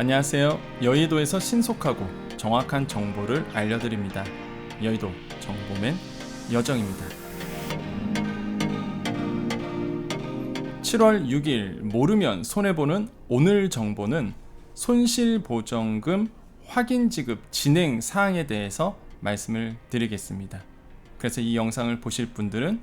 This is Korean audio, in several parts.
안녕하세요. 여의도에서 신속하고 정확한 정보를 알려드립니다. 여의도 정보맨 여정입니다. 7월 6일 모르면 손해보는 오늘 정보는 손실보전금 확인지급 진행 사항에 대해서 말씀을 드리겠습니다. 그래서 이 영상을 보실 분들은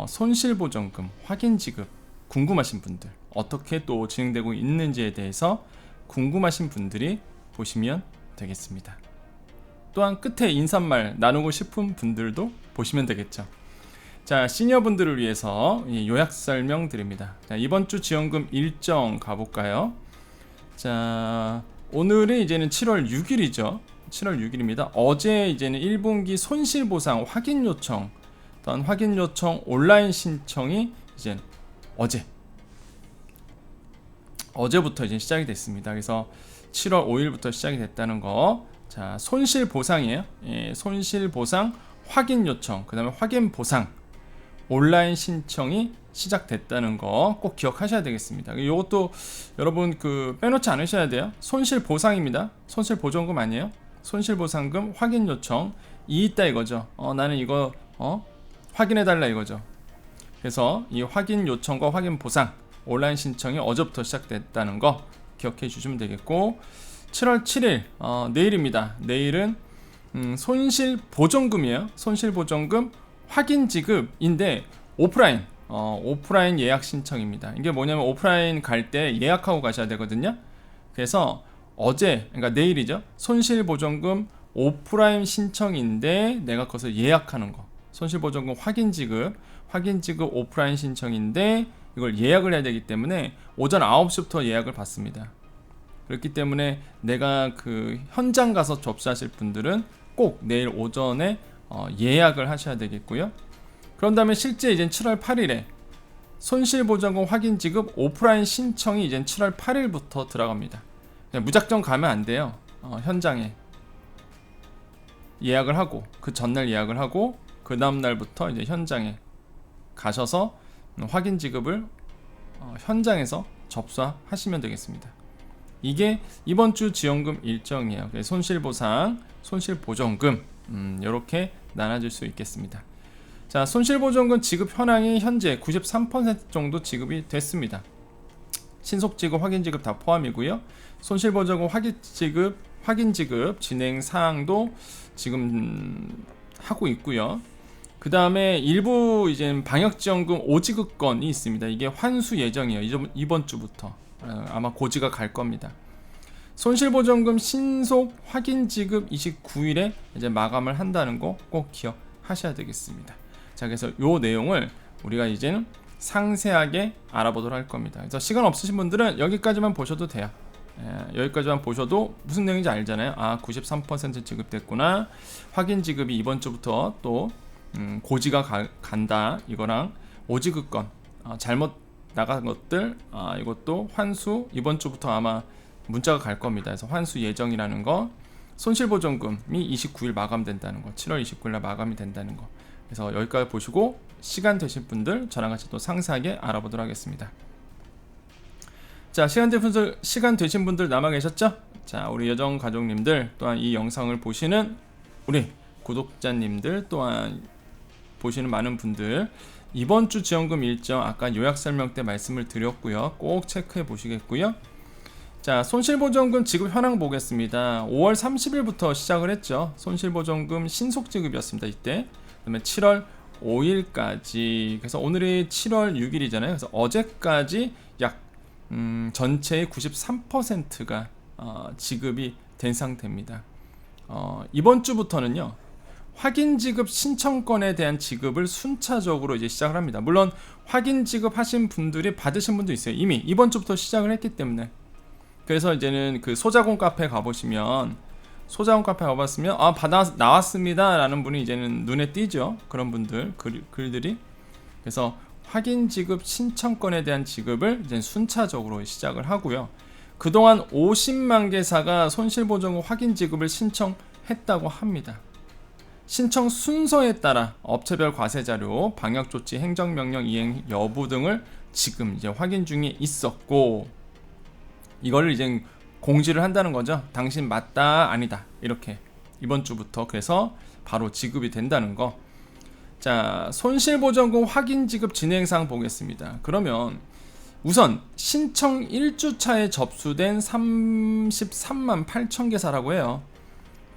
손실보전금 확인지급 궁금하신 분들, 어떻게 또 진행되고 있는지에 대해서 궁금하신 분들이 보시면 되겠습니다. 또한 끝에 인사말 나누고 싶은 분들도 보시면 되겠죠. 자, 시니어분들을 위해서 요약 설명 드립니다. 자, 이번 주 지원금 일정 가볼까요? 자, 오늘은 이제는 7월 6일이죠. 7월 6일입니다. 어제 이제는 1분기 손실보상 확인 요청, 또한 확인 요청 온라인 신청이 이제 어제부터 이제 시작이 됐습니다. 그래서 7월 5일부터 시작이 됐다는 거. 자, 손실보상이에요. 예, 손실보상 확인 요청, 그 다음에 확인 보상 온라인 신청이 시작됐다는 거 꼭 기억하셔야 되겠습니다. 이것도 여러분 빼놓지 않으셔야 돼요. 손실보상입니다. 손실보전금 아니에요. 손실보상금 확인 요청 이 있다 이거죠. 나는 이거 확인해달라 이거죠. 그래서 이 확인 요청과 확인 보상 온라인 신청이 어제부터 시작됐다는 거 기억해 주시면 되겠고, 7월 7일 내일입니다. 내일은 손실보전금이에요. 손실보전금 확인 지급인데 오프라인 예약 신청입니다. 이게 뭐냐면 오프라인 갈 때 예약하고 가셔야 되거든요. 그래서 그러니까 내일이죠. 손실보전금 오프라인 신청인데 내가 그것을 예약하는 거. 손실보전금 확인 지급 오프라인 신청인데 이걸 예약을 해야 되기 때문에 오전 9시부터 예약을 받습니다. 그렇기 때문에 내가 현장 가서 접수하실 분들은 꼭 내일 오전에 예약을 하셔야 되겠고요. 그런 다음에 실제 이제 7월 8일에 손실보전금 확인 지급 오프라인 신청이 이제 7월 8일부터 들어갑니다. 그냥 무작정 가면 안 돼요. 현장에 예약을 하고 그 전날 예약을 하고 그 다음 날부터 이제 현장에 가셔서 확인 지급을 현장에서 접수하시면 되겠습니다. 이게 이번 주 지원금 일정이에요. 손실보상, 손실보전금 이렇게 나눠질 수 있겠습니다. 자, 손실보전금 지급 현황이 현재 93% 정도 지급이 됐습니다. 신속지급, 확인지급 다 포함이고요. 손실보전금 확인지급 진행 사항도 지금 하고 있고요. 그 다음에 일부 이제 방역지원금 오지급건이 있습니다. 이게 환수 예정이에요. 이번 주부터 아마 고지가 갈 겁니다. 손실보전금 신속 확인지급 29일에 이제 마감을 한다는 거 꼭 기억하셔야 되겠습니다. 자, 그래서 요 내용을 우리가 이제는 상세하게 알아보도록 할 겁니다. 그래서 시간 없으신 분들은 여기까지만 보셔도 돼요. 여기까지만 보셔도 무슨 내용인지 알잖아요. 93% 지급됐구나. 확인 지급이 이번 주부터 또 고지가 간다. 이거랑 오지급건 잘못 나간 것들 이것도 환수 이번 주부터 아마 문자가 갈 겁니다. 그래서 환수 예정이라는 거, 손실보전금이 29일 마감된다는 거, 7월 29일날 마감이 된다는 거. 그래서 여기까지 보시고 시간 되신 분들 저랑 같이 또 상세하게 알아보도록 하겠습니다. 자, 시간 되신 분들 남아 계셨죠? 자, 우리 여정 가족님들, 또한 이 영상을 보시는 우리 구독자님들, 또한 보시는 많은 분들, 이번 주 지원금 일정 아까 요약 설명 때 말씀을 드렸고요. 꼭 체크해 보시겠고요. 자, 손실보전금 지급 현황 보겠습니다. 5월 30일부터 시작을 했죠. 손실보전금 신속지급이었습니다. 이때. 그다음에 7월 5일까지. 그래서 오늘이 7월 6일이잖아요. 그래서 어제까지 약 전체의 93%가 지급이 된 상태입니다. 이번 주부터는요. 확인 지급 신청건에 대한 지급을 순차적으로 이제 시작을 합니다. 물론 확인 지급하신 분들이 받으신 분도 있어요. 이미 이번 주부터 시작을 했기 때문에. 그래서 이제는 소자공 카페 가보시면 받아 나왔습니다 라는 분이 이제는 눈에 띄죠. 그런 분들 글들이. 그래서 확인 지급 신청건에 대한 지급을 이제 순차적으로 시작을 하고요. 그동안 50만 개사가 손실보전금 확인 지급을 신청했다고 합니다. 신청 순서에 따라 업체별 과세자료, 방역조치, 행정명령 이행 여부 등을 지금 이제 확인 중에 있었고, 이걸 이제 공지를 한다는 거죠. 당신 맞다 아니다 이렇게 이번 주부터 그래서 바로 지급이 된다는 거. 자, 손실보전금 확인 지급 진행사항 보겠습니다. 그러면 우선 신청 1주차에 접수된 33만 8천 개사라고 해요.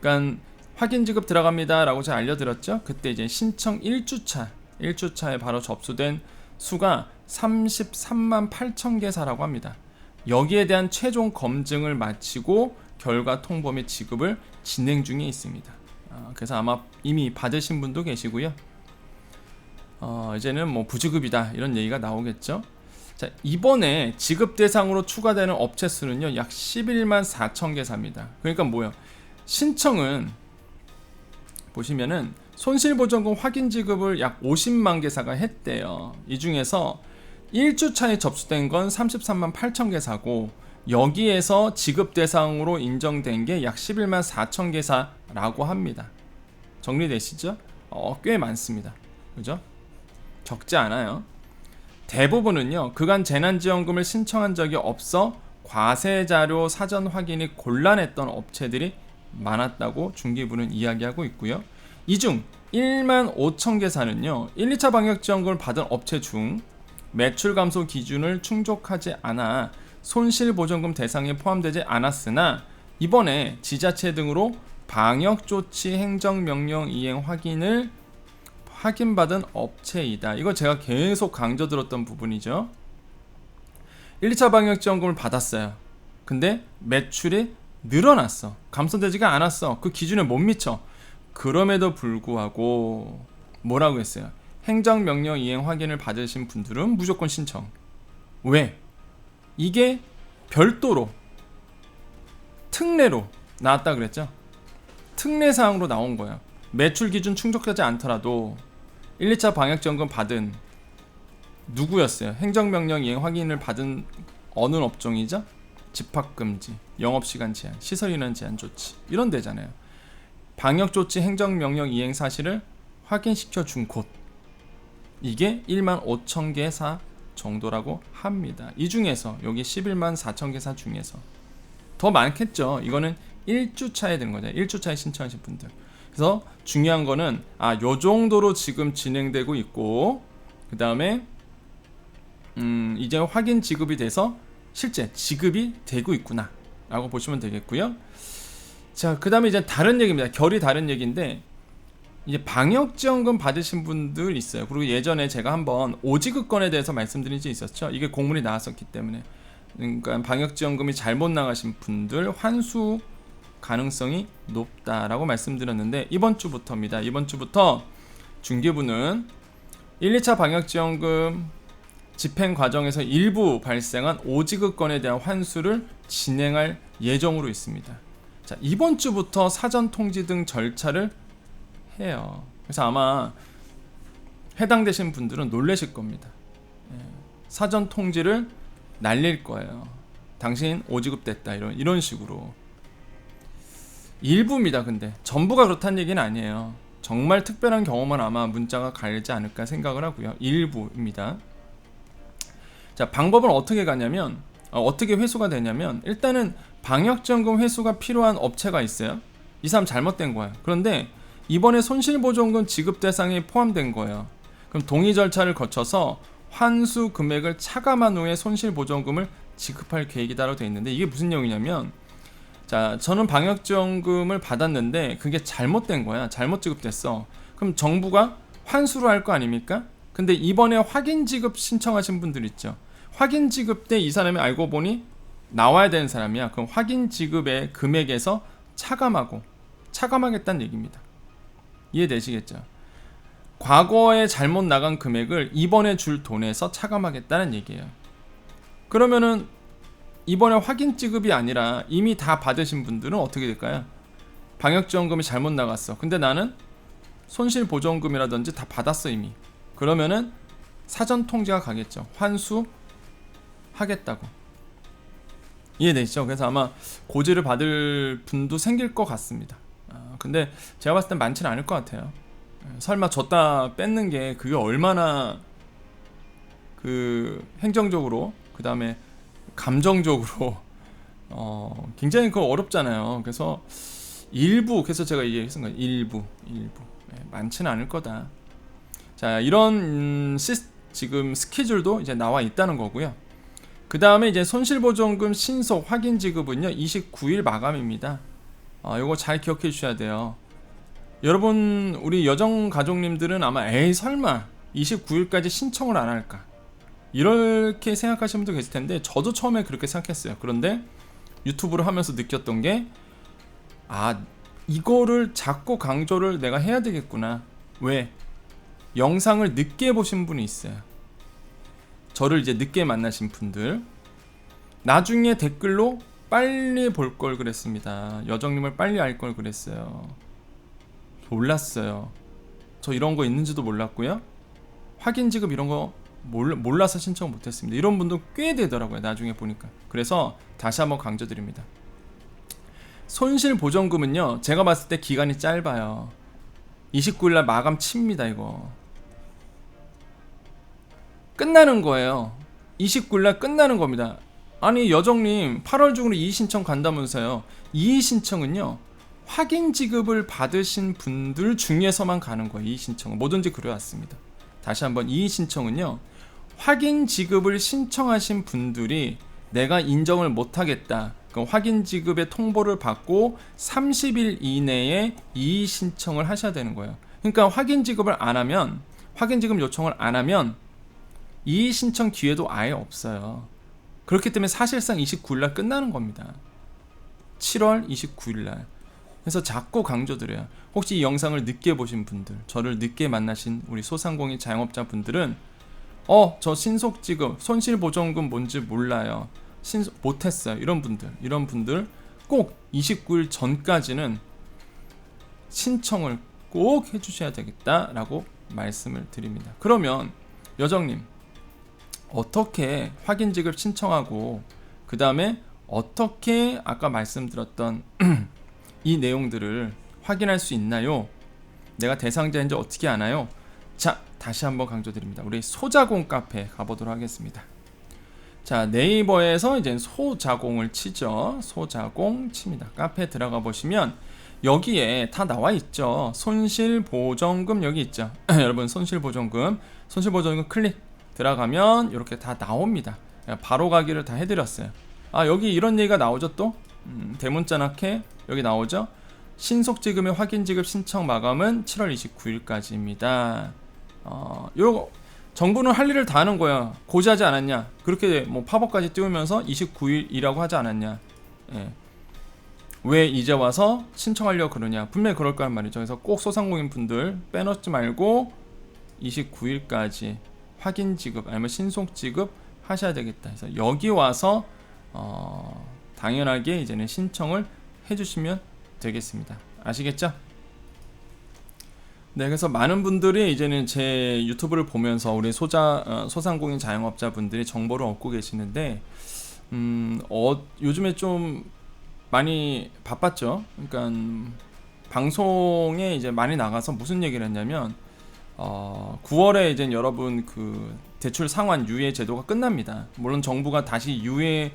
그러니까 확인 지급 들어갑니다 라고 제가 알려드렸죠. 그때 이제 신청 1주차에 바로 접수된 수가 33만 8천 개사라고 합니다. 여기에 대한 최종 검증을 마치고 결과 통보 및 지급을 진행 중에 있습니다. 그래서 아마 이미 받으신 분도 계시고요. 이제는 뭐 부지급이다 이런 얘기가 나오겠죠. 자, 이번에 지급 대상으로 추가되는 업체 수는요 약 11만 4천 개사입니다. 그러니까 뭐예요? 신청은 보시면은 손실보전금 확인 지급을 약 50만 개사가 했대요. 이 중에서 1주차에 접수된 건 33만 8천 개사고 여기에서 지급 대상으로 인정된 게 약 11만 4천 개사라고 합니다. 정리되시죠? 꽤 많습니다. 그죠? 적지 않아요. 대부분은요 그간 재난지원금을 신청한 적이 없어 과세자료 사전 확인이 곤란했던 업체들이 많았다고 중기부는 이야기하고 있고요. 이 중 1만 5천 개사는요 1, 2차 방역지원금을 받은 업체 중 매출 감소 기준을 충족하지 않아 손실보전금 대상에 포함되지 않았으나 이번에 지자체 등으로 방역조치 행정명령 이행 확인을 확인받은 업체이다. 이거 제가 계속 강조드렸던 부분이죠. 1, 2차 방역지원금을 받았어요. 근데 매출이 늘어났어. 감소되지가 않았어. 그 기준에 못 미쳐. 그럼에도 불구하고 뭐라고 했어요? 행정명령 이행 확인을 받으신 분들은 무조건 신청. 왜? 이게 별도로 특례로 나왔다 그랬죠? 특례사항으로 나온 거예요. 매출 기준 충족하지 않더라도 1, 2차 방역지원금 받은 누구였어요? 행정명령 이행 확인을 받은 어느 업종이죠? 집합금지, 영업시간 제한, 시설인원 제한 조치 이런 데잖아요. 방역조치 행정명령 이행 사실을 확인시켜 준 곳, 이게 1만 5천 개사 정도라고 합니다. 이 중에서 여기 11만 4천 개사 중에서 더 많겠죠. 이거는 1주차에 된 거죠. 1주차에 신청하신 분들. 그래서 중요한 거는 요 정도로 지금 진행되고 있고 그 다음에 이제 확인 지급이 돼서 실제 지급이 되고 있구나 라고 보시면 되겠고요. 자, 그 다음에 이제 다른 얘기입니다. 결이 다른 얘기인데 이제 방역지원금 받으신 분들 있어요. 그리고 예전에 제가 한번 오지급건에 대해서 말씀드린 적이 있었죠. 이게 공문이 나왔었기 때문에. 그러니까 방역지원금이 잘못 나가신 분들 환수 가능성이 높다라고 말씀드렸는데 이번 주부터입니다. 이번 주부터 중기부는 1, 2차 방역지원금 집행 과정에서 일부 발생한 오지급건에 대한 환수를 진행할 예정으로 있습니다. 자, 이번 주부터 사전 통지 등 절차를 해요. 그래서 아마 해당되신 분들은 놀라실 겁니다. 사전 통지를 날릴 거예요. 당신 오지급됐다 이런 식으로. 일부입니다. 근데 전부가 그렇다는 얘기는 아니에요. 정말 특별한 경우만 아마 문자가 갈지 않을까 생각을 하고요. 일부입니다. 자, 방법은 어떻게 가냐면 어떻게 회수가 되냐면 일단은 방역지원금 회수가 필요한 업체가 있어요. 이 사람 잘못된 거야. 그런데 이번에 손실보전금 지급 대상에 포함된 거예요. 그럼 동의 절차를 거쳐서 환수 금액을 차감한 후에 손실보전금을 지급할 계획이다라고 되어 있는데 이게 무슨 내용이냐면 자, 저는 방역지원금을 받았는데 그게 잘못된 거야. 잘못 지급됐어. 그럼 정부가 환수를 할 거 아닙니까? 근데 이번에 확인 지급 신청하신 분들 있죠. 확인 지급 때 이 사람이 알고 보니 나와야 되는 사람이야. 그럼 확인 지급의 금액에서 차감하겠다는 얘기입니다. 이해되시겠죠? 과거에 잘못 나간 금액을 이번에 줄 돈에서 차감하겠다는 얘기예요. 그러면은 이번에 확인 지급이 아니라 이미 다 받으신 분들은 어떻게 될까요? 방역지원금이 잘못 나갔어. 근데 나는 손실보전금이라든지 다 받았어 이미. 그러면은 사전 통지가 가겠죠. 환수하겠다고. 이해되시죠? 그래서 아마 고지를 받을 분도 생길 것 같습니다. 근데 제가 봤을 땐 많지는 않을 것 같아요. 설마 줬다 뺏는 게 그게 얼마나 그 행정적으로 그 다음에 감정적으로 굉장히 그거 어렵잖아요. 그래서 일부, 그래서 제가 얘기했던 거예요. 일부 많지는 않을 거다. 자, 이런 지금 스케줄도 이제 나와 있다는 거고요. 그 다음에 이제 손실보전금 신속 확인 지급은요 29일 마감입니다. 요거 잘 기억해 주셔야 돼요. 여러분, 우리 여정 가족님들은 아마 에이 설마 29일까지 신청을 안 할까 이렇게 생각하시는 분도 계실 텐데, 저도 처음에 그렇게 생각했어요. 그런데 유튜브를 하면서 느꼈던 게, 이거를 자꾸 강조를 내가 해야 되겠구나. 왜? 영상을 늦게 보신 분이 있어요. 저를 이제 늦게 만나신 분들, 나중에 댓글로 빨리 볼 걸 그랬습니다. 여정님을 빨리 알 걸 그랬어요. 몰랐어요. 저 이런 거 있는지도 몰랐고요. 확인 지급 이런 거 몰라서 신청 못했습니다. 이런 분도 꽤 되더라고요. 나중에 보니까. 그래서 다시 한번 강조드립니다. 손실보전금은요, 제가 봤을 때 기간이 짧아요. 29일날 마감 칩니다. 이거 끝나는 거예요. 29일날 끝나는 겁니다. 아니, 여정님 8월 중으로 이의신청 간다면서요. 이의신청은요 확인 지급을 받으신 분들 중에서만 가는 거예요. 이의신청은 뭐든지 그래왔습니다. 다시 한번, 이의신청은요 확인 지급을 신청하신 분들이 내가 인정을 못하겠다, 그럼 확인 지급의 통보를 받고 30일 이내에 이의신청을 하셔야 되는 거예요. 그러니까 확인 지급을 안 하면, 확인 지급 요청을 안 하면 이의신청 기회도 아예 없어요. 그렇기 때문에 사실상 29일날 끝나는 겁니다. 7월 29일날. 그래서 자꾸 강조드려요. 혹시 이 영상을 늦게 보신 분들, 저를 늦게 만나신 우리 소상공인 자영업자 분들은 저 신속지급, 손실보전금 뭔지 몰라요, 못했어요, 이런 분들 꼭 29일 전까지는 신청을 꼭 해주셔야 되겠다라고 말씀을 드립니다. 그러면 여정님, 어떻게 확인지급 신청하고 그 다음에 어떻게 아까 말씀드렸던 이 내용들을 확인할 수 있나요? 내가 대상자인지 어떻게 아나요? 자, 다시 한번 강조드립니다. 우리 소자공 카페 가보도록 하겠습니다. 자, 네이버에서 이제 소자공을 치죠. 소자공 칩니다. 카페 들어가 보시면 여기에 다 나와 있죠. 손실보전금 여기 있죠. 여러분, 손실보전금 클릭 들어가면 이렇게 다 나옵니다. 바로 가기를 다 해드렸어요. 여기 이런 얘기가 나오죠. 또 대문자나케 여기 나오죠. 신속지급의 확인지급 신청 마감은 7월 29일까지입니다. 요 정부는 할 일을 다 하는 거야. 고지하지 않았냐? 그렇게 뭐 팝업까지 띄우면서 29일이라고 하지 않았냐? 예. 왜 이제 와서 신청하려고 그러냐? 분명히 그럴 거란 말이죠. 그래서 꼭 소상공인 분들 빼놓지 말고 29일까지 확인 지급 아니면 신속 지급 하셔야 되겠다. 그래서 여기 와서 당연하게 이제는 신청을 해주시면 되겠습니다. 아시겠죠? 네, 그래서 많은 분들이 이제는 제 유튜브를 보면서 우리 소상공인 자영업자 분들이 정보를 얻고 계시는데, 요즘에 좀 많이 바빴죠. 그러니까 방송에 이제 많이 나가서 무슨 얘기를 했냐면, 9월에 이제 여러분 그 대출 상환 유예 제도가 끝납니다. 물론 정부가 다시 유예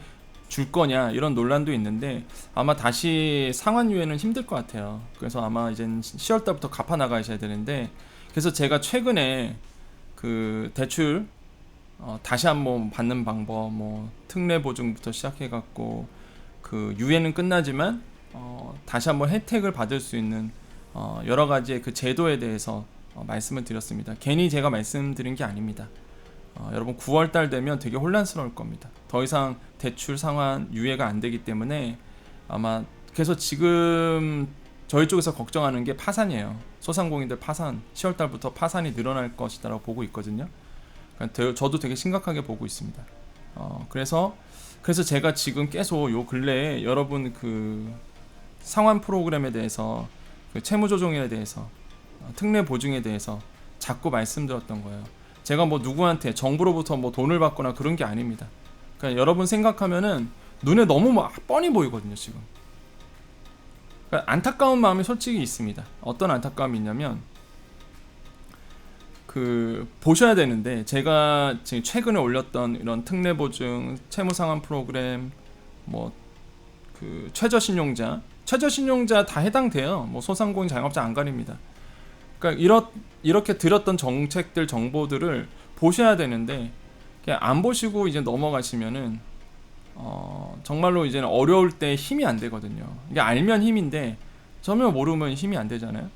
줄 거냐 이런 논란도 있는데, 아마 다시 상환 유예는 힘들 것 같아요. 그래서 아마 이제 10월 달부터 갚아 나가셔야 되는데, 그래서 제가 최근에 그 대출 다시 한번 받는 방법, 뭐 특례 보증부터 시작해 갖고 그 유예는 끝나지만 다시 한번 혜택을 받을 수 있는 여러 가지의 그 제도에 대해서 말씀을 드렸습니다. 괜히 제가 말씀드린 게 아닙니다. 여러분 9월달 되면 되게 혼란스러울 겁니다. 더 이상 대출 상환 유예가 안 되기 때문에 아마, 그래서 지금 저희 쪽에서 걱정하는 게 파산이에요. 소상공인들 파산, 10월달부터 파산이 늘어날 것이라고 보고 있거든요. 그러니까 저도 되게 심각하게 보고 있습니다. 그래서 제가 지금 계속 요 근래에 여러분 그 상환 프로그램에 대해서, 그 채무조정에 대해서, 특례 보증에 대해서 자꾸 말씀드렸던 거예요. 제가 뭐 누구한테 정부로부터 뭐 돈을 받거나 그런 게 아닙니다. 그러니까 여러분 생각하면은 눈에 너무 뻔히 보이거든요 지금. 그러니까 안타까운 마음이 솔직히 있습니다. 어떤 안타까움이 있냐면, 그 보셔야 되는데, 제가 지금 최근에 올렸던 이런 특례 보증, 채무 상환 프로그램, 뭐 그 최저신용자 다 해당돼요. 뭐 소상공인 자영업자 안 가립니다. 그러니까 이렇게 들었던 정책들 정보들을 보셔야 되는데 그냥 안 보시고 이제 넘어가시면은 정말로 이제는 어려울 때 힘이 안 되거든요. 이게 알면 힘인데 전혀 모르면 힘이 안 되잖아요.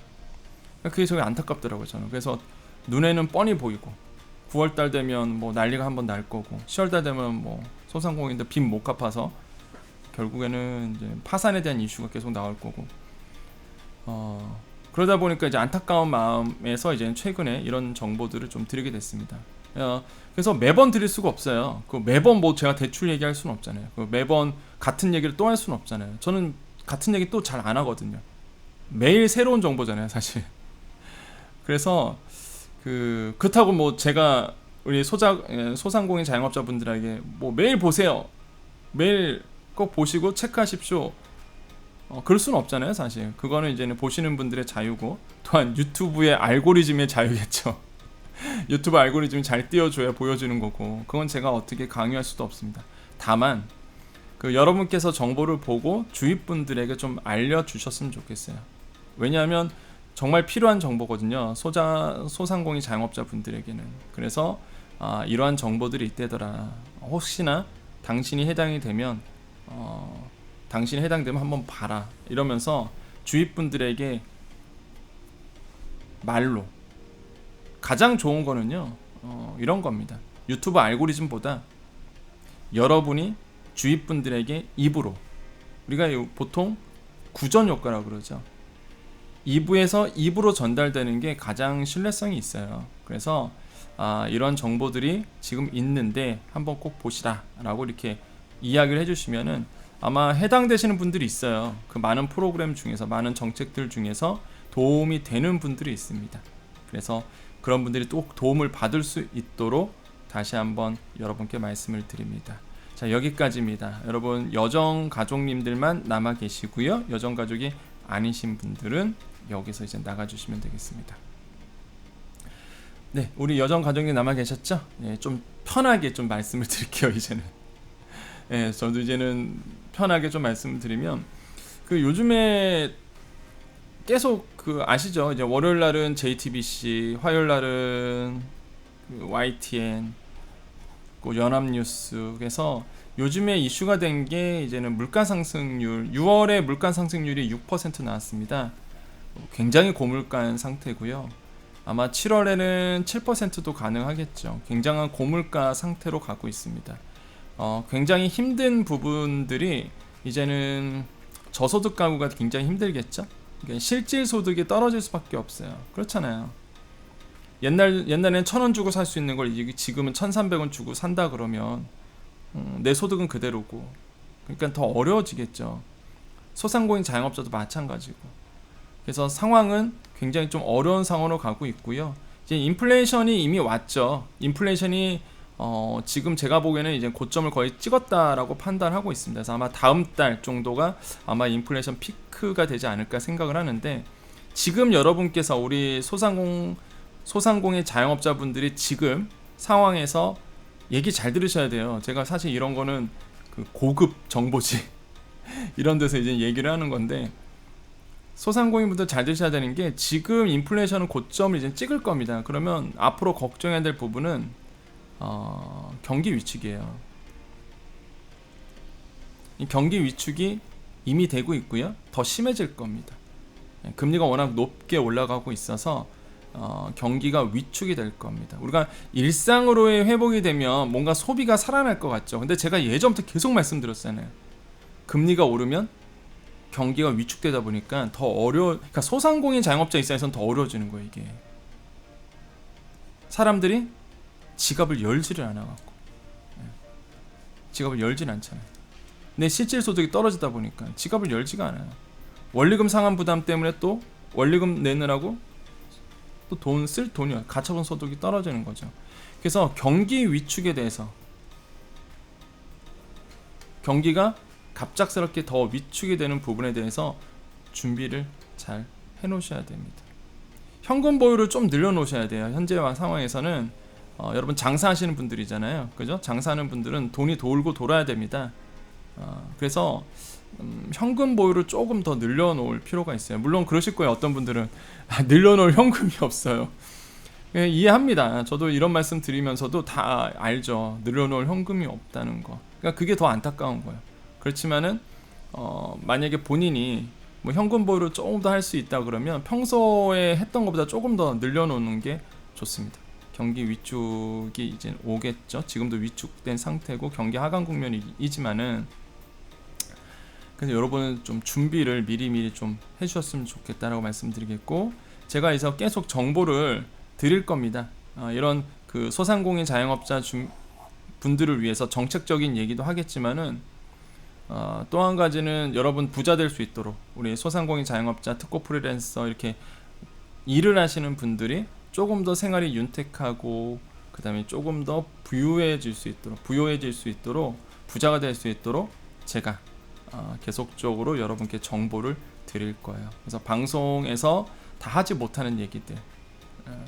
그러니까 그게 되게 안타깝더라고요 저는. 그래서 눈에는 뻔히 보이고 9월달 되면 뭐 난리가 한번 날 거고 10월달 되면 뭐 소상공인들 빚 못 갚아서 결국에는 이제 파산에 대한 이슈가 계속 나올 거고 그러다 보니까 이제 안타까운 마음에서 이제 최근에 이런 정보들을 좀 드리게 됐습니다. 그래서 매번 드릴 수가 없어요. 그 매번 뭐 제가 대출 얘기할 수는 없잖아요. 그 매번 같은 얘기를 또 할 수는 없잖아요. 저는 같은 얘기 또 잘 안 하거든요. 매일 새로운 정보잖아요, 사실. 그래서 그렇다고 뭐 제가 우리 소상공인 자영업자분들에게 뭐 매일 보세요. 매일 꼭 보시고 체크하십시오. 그럴 수는 없잖아요, 사실. 그거는 이제는 보시는 분들의 자유고 또한 유튜브의 알고리즘의 자유겠죠. 유튜브 알고리즘이 잘 띄워줘야 보여주는 거고 그건 제가 어떻게 강요할 수도 없습니다. 다만 여러분께서 정보를 보고 주위 분들에게 좀 알려주셨으면 좋겠어요. 왜냐하면 정말 필요한 정보거든요. 소상공인 자영업자 분들에게는. 그래서 이러한 정보들이 있대더라. 혹시나 당신이 해당이 되면 당신이 해당되면 한번 봐라. 이러면서 주위 분들에게 말로 가장 좋은 거는요. 이런 겁니다. 유튜브 알고리즘보다 여러분이 주위 분들에게 입으로 우리가 보통 구전 효과라고 그러죠. 2부에서 입으로 전달되는 게 가장 신뢰성이 있어요. 그래서 이런 정보들이 지금 있는데 한번 꼭 보시라 라고 이렇게 이야기를 해주시면은 아마 해당되시는 분들이 있어요. 그 많은 프로그램 중에서 많은 정책들 중에서 도움이 되는 분들이 있습니다. 그래서 그런 분들이 또 도움을 받을 수 있도록 다시 한번 여러분께 말씀을 드립니다. 자, 여기까지입니다. 여러분 여정 가족님들만 남아 계시고요. 여정 가족이 아니신 분들은 여기서 이제 나가주시면 되겠습니다. 네, 우리 여정 가족님 남아 계셨죠? 네, 좀 편하게 좀 말씀을 드릴게요. 이제는. 네, 저도 이제는 편하게 좀 말씀을 드리면 요즘에 계속 아시죠? 이제 월요일 날은 JTBC, 화요일 날은 YTN, 연합뉴스. 그래서 요즘에 이슈가 된 게 이제는 물가 상승률. 6월에 물가 상승률이 6% 나왔습니다. 굉장히 고물가인 상태고요. 아마 7월에는 7%도 가능하겠죠. 굉장한 고물가 상태로 가고 있습니다. 굉장히 힘든 부분들이 이제는 저소득 가구가 굉장히 힘들겠죠. 실질 소득이 떨어질 수밖에 없어요. 그렇잖아요. 옛날에는 1,000원 주고 살 수 있는 걸 지금은 1,300원 주고 산다 그러면 내 소득은 그대로고 그러니까 더 어려워지겠죠. 소상공인 자영업자도 마찬가지고. 그래서 상황은 굉장히 좀 어려운 상황으로 가고 있고요. 이제 인플레이션이 이미 왔죠. 인플레이션이 지금 제가 보기에는 이제 고점을 거의 찍었다라고 판단하고 있습니다. 그래서 아마 다음 달 정도가 아마 인플레이션 피크가 되지 않을까 생각을 하는데 지금 여러분께서 우리 소상공인 자영업자분들이 지금 상황에서 얘기 잘 들으셔야 돼요. 제가 사실 이런 거는 고급 정보지 이런 데서 이제 얘기를 하는 건데 소상공인분들 잘 들으셔야 되는 게 지금 인플레이션은 고점을 이제 찍을 겁니다. 그러면 앞으로 걱정해야 될 부분은 경기 위축이에요. 이 경기 위축이 이미 되고 있고요. 더 심해질 겁니다. 금리가 워낙 높게 올라가고 있어서 경기가 위축이 될 겁니다. 우리가 일상으로의 회복이 되면 뭔가 소비가 살아날 것 같죠. 근데 제가 예전부터 계속 말씀드렸잖아요. 금리가 오르면 경기가 위축되다 보니까 그러니까 소상공인 자영업자 입장에서는 더 어려워지는 거예요. 이게 사람들이 지갑을 열지를 않아갖고 지갑을 열진 않잖아요. 내 실질 소득이 떨어지다 보니까 지갑을 열지가 않아요. 원리금 상환 부담 때문에 또 원리금 내느라고 또 쓸 돈이 가처분 소득이 떨어지는 거죠. 그래서 경기 위축에 대해서 경기가 갑작스럽게 더 위축이 되는 부분에 대해서 준비를 잘 해놓으셔야 됩니다. 현금 보유를 좀 늘려놓으셔야 돼요. 현재와 상황에서는 여러분 장사하시는 분들이잖아요. 그죠? 장사하는 분들은 돈이 돌고 돌아야 됩니다. 그래서 현금 보유를 조금 더 늘려놓을 필요가 있어요. 물론 그러실 거예요. 어떤 분들은 늘려놓을 현금이 없어요. 예, 이해합니다. 저도 이런 말씀 드리면서도 다 알죠. 늘려놓을 현금이 없다는 거. 그러니까 그게 더 안타까운 거예요. 그렇지만은 만약에 본인이 뭐 현금 보유를 조금 더 할 수 있다 그러면 평소에 했던 것보다 조금 더 늘려놓는 게 좋습니다. 경기 위축이 이제 오겠죠. 지금도 위축된 상태고 경기 하강 국면이지만은, 그래서 여러분은 좀 준비를 미리미리 좀 해주셨으면 좋겠다라고 말씀드리겠고, 제가 여기서 계속 정보를 드릴 겁니다. 이런 그 소상공인 자영업자 분들을 위해서 정책적인 얘기도 하겠지만은, 또 한 가지는 여러분 부자 될 수 있도록 우리 소상공인 자영업자, 특고 프리랜서 이렇게 일을 하시는 분들이 조금 더 생활이 윤택하고 그 다음에 조금 더 부유해질 수 있도록 부자가 될 수 있도록 제가 계속적으로 여러분께 정보를 드릴 거예요. 그래서 방송에서 다 하지 못하는 얘기들,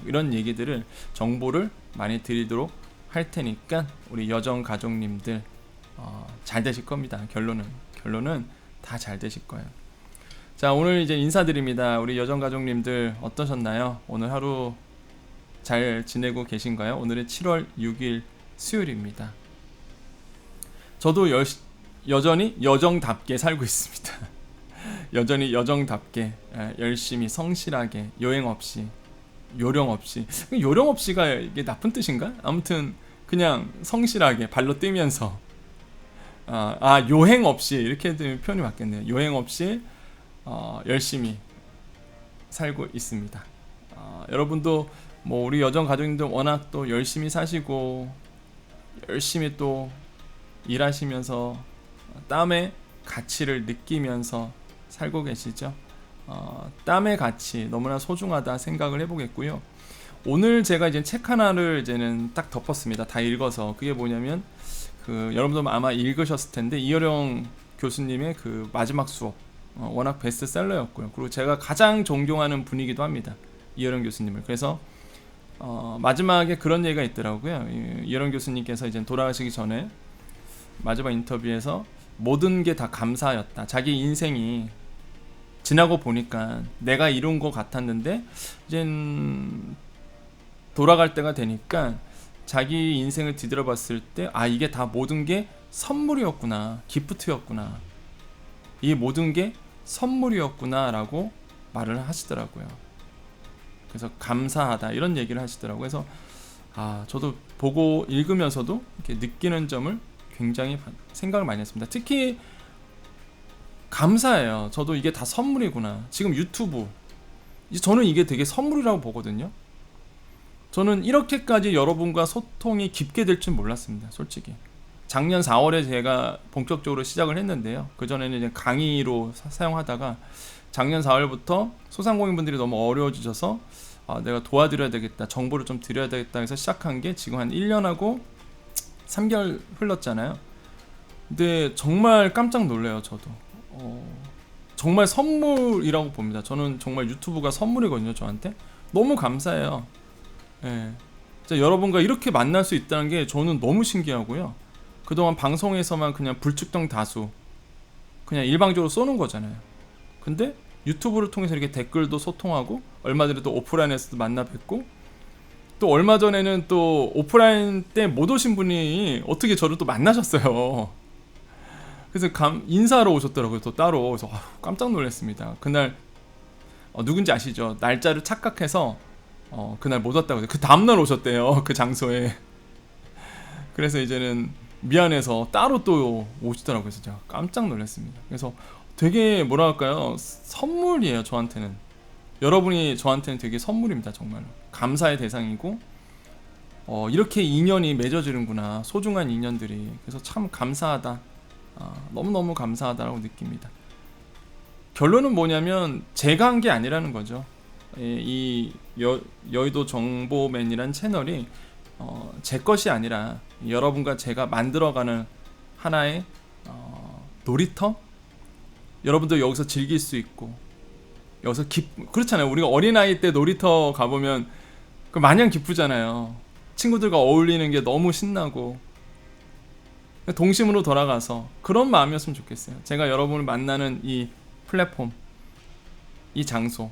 이런 얘기들을 정보를 많이 드리도록 할 테니까 우리 여정 가족님들 잘 되실 겁니다. 결론은 다 잘 되실 거예요. 자, 오늘 이제 인사드립니다. 우리 여정 가족님들 어떠셨나요? 오늘 하루 잘 지내고 계신가요? 오늘은 7월 6일 수요일입니다. 저도 여전히 여정답게 살고 있습니다. 여전히 여정답게 열심히 성실하게 요령 없이가 이게 나쁜 뜻인가? 아무튼 그냥 성실하게 발로 뛰면서 요행 없이 이렇게 표현이 맞겠네요. 요행 없이 열심히 살고 있습니다. 여러분도 뭐 우리 여정 가족님들 워낙 또 열심히 사시고 열심히 또 일하시면서 땀의 가치를 느끼면서 살고 계시죠. 땀의 가치 너무나 소중하다 생각을 해보겠고요. 오늘 제가 이제 책 하나를 이제는 딱 덮었습니다. 다 읽어서. 그게 뭐냐면 여러분도 아마 읽으셨을 텐데 이어령 교수님의 그 마지막 수업, 워낙 베스트셀러였고요. 그리고 제가 가장 존경하는 분이기도 합니다. 이어령 교수님을. 그래서 마지막에 그런 얘기가 있더라고요. 이어령 교수님께서 이제 돌아가시기 전에 마지막 인터뷰에서 모든 게 다 감사였다. 자기 인생이 지나고 보니까 내가 이룬 것 같았는데 이젠 돌아갈 때가 되니까 자기 인생을 뒤돌아봤을 때 이게 다 모든 게 선물이었구나, 기프트였구나, 이 모든 게 선물이었구나 라고 말을 하시더라고요. 그래서 감사하다 이런 얘기를 하시더라고요. 그래서 저도 보고 읽으면서도 이렇게 느끼는 점을 굉장히 생각을 많이 했습니다. 특히 감사해요. 저도 이게 다 선물이구나. 지금 유튜브, 저는 이게 되게 선물이라고 보거든요. 저는 이렇게까지 여러분과 소통이 깊게 될 줄 몰랐습니다. 솔직히 작년 4월에 제가 본격적으로 시작을 했는데요. 그전에는 이제 강의로 사용하다가 작년 4월부터 소상공인분들이 너무 어려워지셔서 내가 도와드려야 되겠다, 정보를 좀 드려야 되겠다 해서 시작한 게 지금 한 1년하고 3개월 흘렀잖아요. 근데 정말 깜짝 놀래요. 저도 정말 선물이라고 봅니다. 저는 정말 유튜브가 선물이거든요. 저한테 너무 감사해요. 예. 여러분과 이렇게 만날 수 있다는 게 저는 너무 신기하고요. 그동안 방송에서만 그냥 불특정 다수 그냥 일방적으로 쏘는 거잖아요. 근데 유튜브를 통해서 이렇게 댓글도 소통하고, 얼마 전에 또 오프라인에서도 만나 뵙고, 또 얼마 전에는 또 오프라인 때 못 오신 분이 어떻게 저를 또 만나셨어요. 그래서 인사하러 오셨더라고요. 또 따로. 그래서 깜짝 놀랐습니다. 그날 누군지 아시죠? 날짜를 착각해서 그날 못 왔다고. 그 다음날 오셨대요. 그 장소에. 그래서 이제는 미안해서 따로 또 오시더라고요. 진짜 깜짝 놀랐습니다. 그래서 되게 뭐랄까요, 선물이에요. 저한테는. 여러분이 저한테는 되게 선물입니다. 정말 감사의 대상이고, 이렇게 인연이 맺어지는구나, 소중한 인연들이. 그래서 참 감사하다, 너무너무 감사하다라고 느낍니다. 결론은 뭐냐면 제가 한 게 아니라는 거죠. 이 여의도 정보맨이란 채널이 제 것이 아니라 여러분과 제가 만들어가는 하나의 놀이터? 여러분도 여기서 즐길 수 있고, 여기서 그렇잖아요. 우리가 어린아이 때 놀이터 가보면 마냥 기쁘잖아요. 친구들과 어울리는 게 너무 신나고. 동심으로 돌아가서 그런 마음이었으면 좋겠어요. 제가 여러분을 만나는 이 플랫폼, 이 장소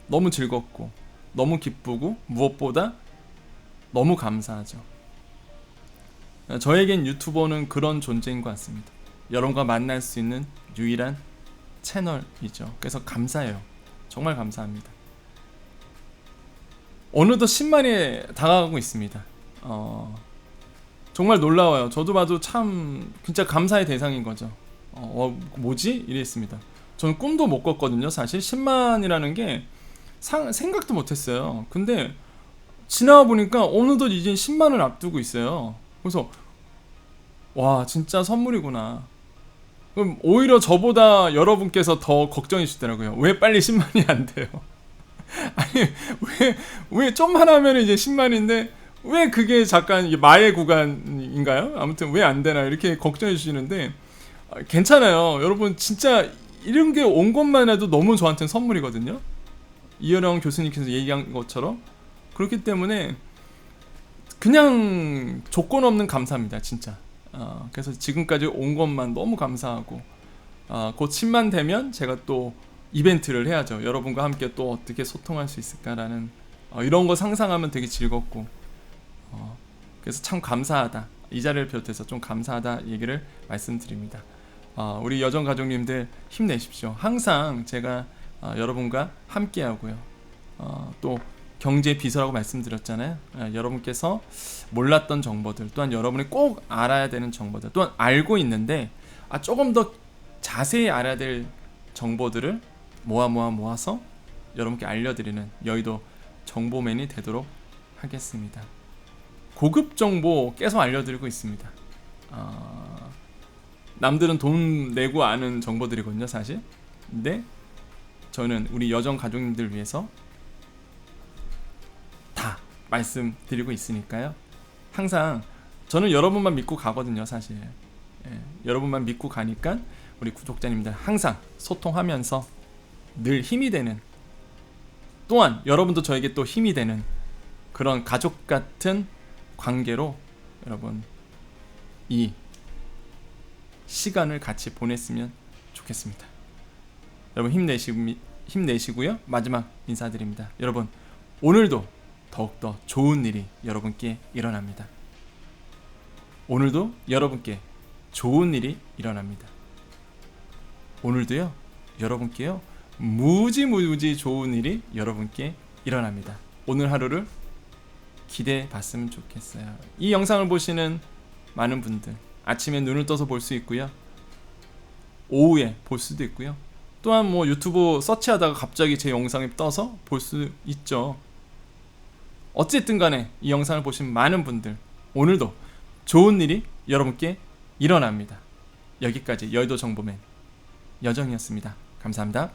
너무 즐겁고 너무 기쁘고 무엇보다 너무 감사하죠. 저에겐 유튜버는 그런 존재인 것 같습니다. 여러분과 만날 수 있는 유일한 채널이죠. 그래서 감사해요. 정말 감사합니다. 어느덧 10만에 다가가고 있습니다. 정말 놀라워요. 저도 봐도 참 진짜 감사의 대상인 거죠. 뭐지? 이랬습니다. 저는 꿈도 못 꿨거든요. 사실 10만이라는 게 생각도 못했어요. 근데 지나와 보니까 어느덧 이제 10만을 앞두고 있어요. 그래서 와, 진짜 선물이구나. 그럼 오히려 저보다 여러분께서 더 걱정해 주시더라고요. 왜 빨리 10만이 안 돼요? 아니, 왜 좀만 하면 이제 10만인데 왜 그게 잠깐 마의 구간인가요? 아무튼 왜 안 되나 이렇게 걱정해 주시는데 괜찮아요. 여러분 진짜 이런 게 온 것만 해도 너무 저한테는 선물이거든요. 이현영 교수님께서 얘기한 것처럼. 그렇기 때문에 그냥 조건 없는 감사입니다. 진짜. 그래서 지금까지 온 것만 너무 감사하고 곧 10만 되면 제가 또 이벤트를 해야죠. 여러분과 함께 또 어떻게 소통할 수 있을까라는 이런 거 상상하면 되게 즐겁고 그래서 참 감사하다. 이 자리를 비롯해서 좀 감사하다 얘기를 말씀드립니다. 우리 여정 가족님들 힘내십시오. 항상 제가 여러분과 함께 하고요. 또 경제 비서라고 말씀드렸잖아요. 여러분께서 몰랐던 정보들 또한 여러분이 꼭 알아야 되는 정보들 또한 알고 있는데 조금 더 자세히 알아야 될 정보들을 모아서 여러분께 알려드리는 여의도 정보맨이 되도록 하겠습니다. 고급 정보 계속 알려드리고 있습니다. 남들은 돈 내고 아는 정보들이거든요, 사실. 근데 저는 우리 여정 가족님들 위해서 다 말씀드리고 있으니까요. 항상 저는 여러분만 믿고 가거든요, 사실. 여러분만 믿고 가니까 우리 구독자님들 항상 소통하면서 늘 힘이 되는, 또한 여러분도 저에게 또 힘이 되는 그런 가족 같은 관계로 여러분 이 시간을 같이 보냈으면 좋겠습니다. 여러분 힘내시고요. 마지막 인사드립니다. 여러분 오늘도 더욱더 좋은 일이 여러분께 일어납니다. 오늘도 여러분께 좋은 일이 일어납니다. 오늘도요 여러분께요 무지 좋은 일이 여러분께 일어납니다. 오늘 하루를 기대해 봤으면 좋겠어요. 이 영상을 보시는 많은 분들 아침에 눈을 떠서 볼 수 있고요. 오후에 볼 수도 있고요. 또한 뭐 유튜브 서치하다가 갑자기 제 영상이 떠서 볼 수 있죠. 어쨌든 간에 이 영상을 보신 많은 분들 오늘도 좋은 일이 여러분께 일어납니다. 여기까지 여의도 정보맨 여정이었습니다. 감사합니다.